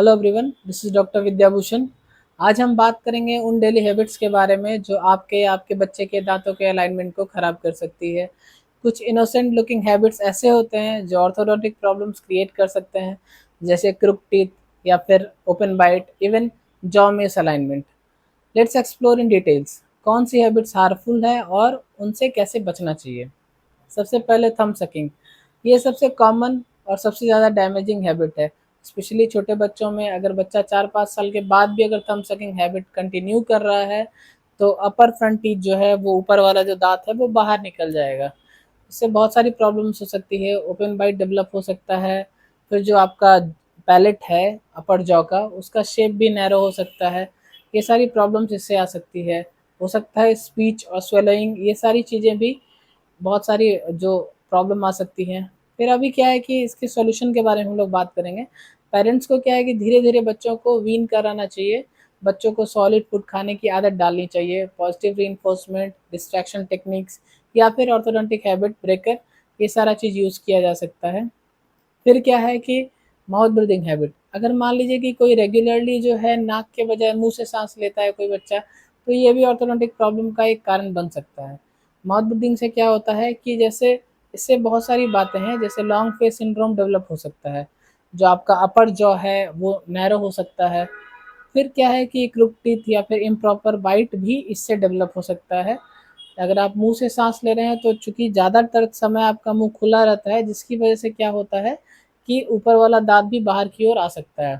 Hello everyone, this is doctor Vidyabhushan. आज हम बात करेंगे उन डेली हैबिट्स के बारे में जो आपके आपके बच्चे के दांतों के अलाइनमेंट को ख़राब कर सकती है। कुछ इनोसेंट लुकिंग हैबिट्स ऐसे होते हैं जो ऑर्थोडोंटिक प्रॉब्लम्स क्रिएट कर सकते हैं, जैसे क्रुक टीथ या फिर open bite, even jaw misalignment. Let's explore in details कौन सी हैबिट्स हार्मफुल है और उनसे कैसे बचना चाहिए। सबसे पहले थंब सकिंग। ये सबसे कॉमन और सबसे ज़्यादा डैमेजिंग हैबिट है, स्पेशली छोटे बच्चों में। अगर बच्चा 4-5 साल के बाद भी अगर थंब सकिंग हैबिट कंटिन्यू कर रहा है तो अपर फ्रंट टीथ जो है, वो ऊपर वाला जो दांत है वो बाहर निकल जाएगा। इससे बहुत सारी प्रॉब्लम्स हो सकती है। ओपन बाइट डेवलप हो सकता है। फिर जो आपका पैलेट है अपर जॉ का, उसका शेप भी नैरो हो सकता है। ये सारी प्रॉब्लम्स इससे आ सकती है। हो सकता है स्पीच और स्वेलोइंग, ये सारी चीज़ें भी बहुत सारी जो प्रॉब्लम आ सकती हैं। फिर अभी क्या है कि इसके सॉल्यूशन के बारे में हम लोग बात करेंगे। पेरेंट्स को क्या है कि धीरे धीरे बच्चों को वीन कराना चाहिए। बच्चों को सॉलिड फूड खाने की आदत डालनी चाहिए। पॉजिटिव रीइंफोर्समेंट, डिस्ट्रैक्शन टेक्निक्स या फिर ऑर्थोडोंटिक हैबिट ब्रेकर, ये सारा चीज़ यूज़ किया जा सकता है। फिर क्या है कि माउथ ब्रीदिंग हैबिट। अगर मान लीजिए कि कोई रेगुलरली जो है नाक के बजाय मुंह से सांस लेता है कोई बच्चा, तो ये भी ऑर्थोडोंटिक प्रॉब्लम का एक कारण बन सकता है। माउथ ब्रीदिंग से क्या होता है कि जैसे इससे बहुत सारी बातें हैं, जैसे लॉन्ग फेस सिंड्रोम डेवलप हो सकता है। जो आपका अपर जॉ है वो नैरो हो सकता है। फिर क्या है कि क्रुक टीथ या फिर इम्प्रॉपर बाइट भी इससे डेवलप हो सकता है। अगर आप मुंह से सांस ले रहे हैं तो चूंकि ज़्यादातर समय आपका मुंह खुला रहता है, जिसकी वजह से क्या होता है कि ऊपर वाला दांत भी बाहर की ओर आ सकता है।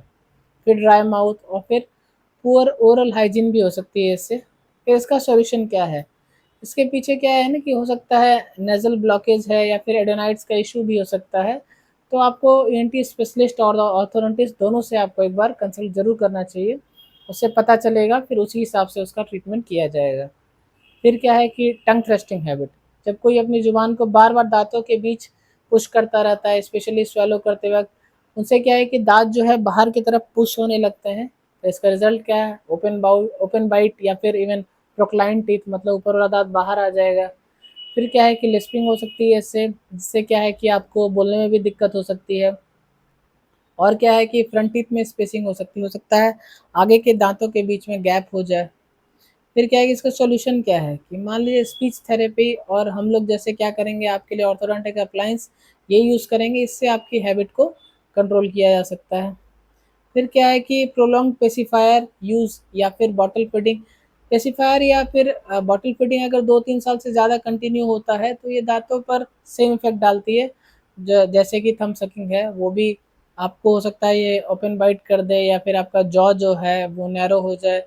फिर ड्राई माउथ और फिर पुअर ओरल हाइजीन भी हो सकती है इससे। फिर इसका सॉल्यूशन क्या है? इसके पीछे क्या है ना कि हो सकता है नेज़ल ब्लॉकेज है या फिर एडेनोइड्स का इशू भी हो सकता है। तो आपको ईएनटी स्पेशलिस्ट और ऑर्थोडोंटिस्ट दोनों से आपको एक बार कंसल्ट ज़रूर करना चाहिए। उससे पता चलेगा, फिर उसी हिसाब से उसका ट्रीटमेंट किया जाएगा। फिर क्या है कि टंग थ्रस्टिंग हैबिट। जब कोई अपनी ज़ुबान को बार-बार दाँतों के बीच पुश करता रहता है, स्पेशली स्वैलो करते वक़्त, उनसे क्या है कि दाँत जो है बाहर की तरफ पुश होने लगते हैं। तो इसका रिज़ल्ट क्या है? ओपन बाइट या फिर इवन प्रोक्लाइन टीथ, मतलब ऊपर वाला दाँत बाहर आ जाएगा। फिर क्या है कि लिस्पिंग हो सकती है इससे, जिससे क्या है कि आपको बोलने में भी दिक्कत हो सकती है। और क्या है कि फ्रंट टीथ में स्पेसिंग हो सकता है आगे के दाँतों के बीच में गैप हो जाए। फिर क्या है कि इसका सॉल्यूशन क्या है कि मान लीजिए स्पीच थेरेपी, और हम लोग जैसे क्या करेंगे आपके लिए ऑर्थोडोंटिक अप्लायंस ये यूज़ करेंगे, इससे आपकी हैबिट को कंट्रोल किया जा सकता है। फिर क्या है कि प्रोलॉन्ग पेसिफायर यूज़ या फिर बॉटल फीडिंग। पेसिफायर या फिर बॉटल फीडिंग अगर 2-3 साल से ज़्यादा कंटिन्यू होता है तो ये दांतों पर सेम इफेक्ट डालती है। जैसे कि थंब सकिंग है, वो भी आपको हो सकता है ये ओपन बाइट कर दे, या फिर आपका जॉ जो है वो नैरो हो जाए,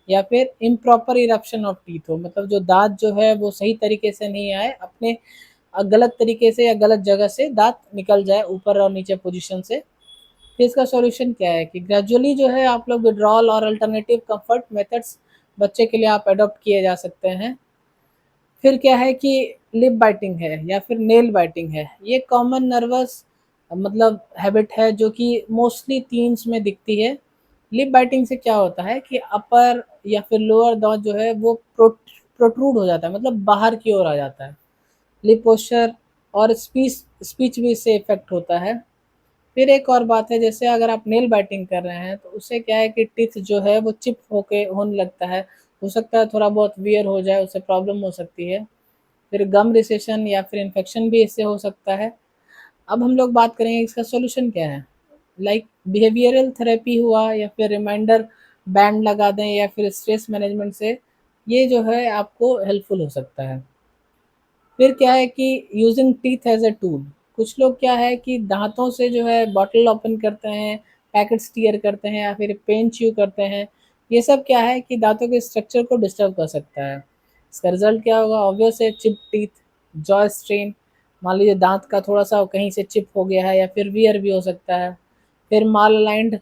या फिर इम्प्रॉपर इरप्शन ऑफ टीथ हो, मतलब जो दांत जो है वो सही तरीके से नहीं आए, अपने गलत तरीके से या गलत जगह से दांत निकल जाए ऊपर और नीचे पोजीशन से। फिर इसका सॉल्यूशन क्या है कि ग्रेजुअली जो है आप लोग विड्रॉल और अल्टरनेटिव कंफर्ट मेथड्स बच्चे के लिए आप अडॉप्ट किए जा सकते हैं। फिर क्या है कि लिप बाइटिंग है या फिर नेल बाइटिंग है, ये कॉमन नर्वस मतलब हैबिट है जो कि मोस्टली टीन्स में दिखती है। लिप बाइटिंग से क्या होता है कि अपर या फिर लोअर दांत जो है वो प्रोट्रूड हो जाता है, मतलब बाहर की ओर आ जाता है। लिप पोस्चर और स्पीच स्पीच भी इससे इफेक्ट होता है। फिर एक और बात है, जैसे अगर आप नेल बाइटिंग कर रहे हैं तो उससे क्या है कि टीथ जो है वो चिप होके होने लगता है। हो सकता है थोड़ा बहुत वियर हो जाए, उससे प्रॉब्लम हो सकती है। फिर गम रिसेशन या फिर इन्फेक्शन भी इससे हो सकता है। अब हम लोग बात करेंगे इसका सॉल्यूशन क्या है। लाइक बिहेवियरल थेरेपी हुआ, या फिर रिमाइंडर बैंड लगा दें, या फिर स्ट्रेस मैनेजमेंट से ये जो है आपको हेल्पफुल हो सकता है। फिर क्या है कि using teeth as a tool. कुछ लोग क्या है कि दांतों से जो है बॉटल ओपन करते हैं, पैकेट स्टीयर करते हैं, या फिर पेन च्यू करते हैं। ये सब क्या है कि दांतों के स्ट्रक्चर को डिस्टर्ब कर सकता है। इसका रिजल्ट क्या होगा? ऑब्वियस है, चिप टीथ, जॉ स्ट्रेन। मान लीजिए दांत का थोड़ा सा कहीं से चिप हो गया है, या फिर वियर भी हो सकता है। फिर माल अलाइंड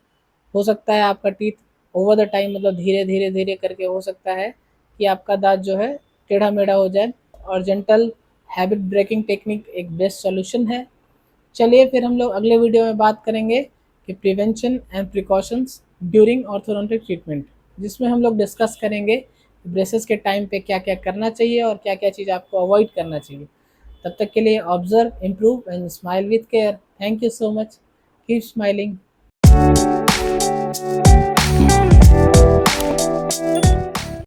हो सकता है आपका टीथ ओवर द टाइम, मतलब धीरे धीरे धीरे करके हो सकता है कि आपका दांत जो है टेढ़ा मेढ़ा हो जाए। और जेंटल हैबिट ब्रेकिंग टेक्निक एक बेस्ट सॉल्यूशन है। चलिए फिर हम लोग अगले वीडियो में बात करेंगे कि prevention and precautions during orthodontic treatment, जिसमें हम लोग डिस्कस करेंगे ब्रेसेस के टाइम पे क्या क्या करना चाहिए और क्या क्या चीज़ आपको अवॉइड करना चाहिए। तब तक के लिए observe, improve and smile with care. Thank you so much. Keep smiling. है।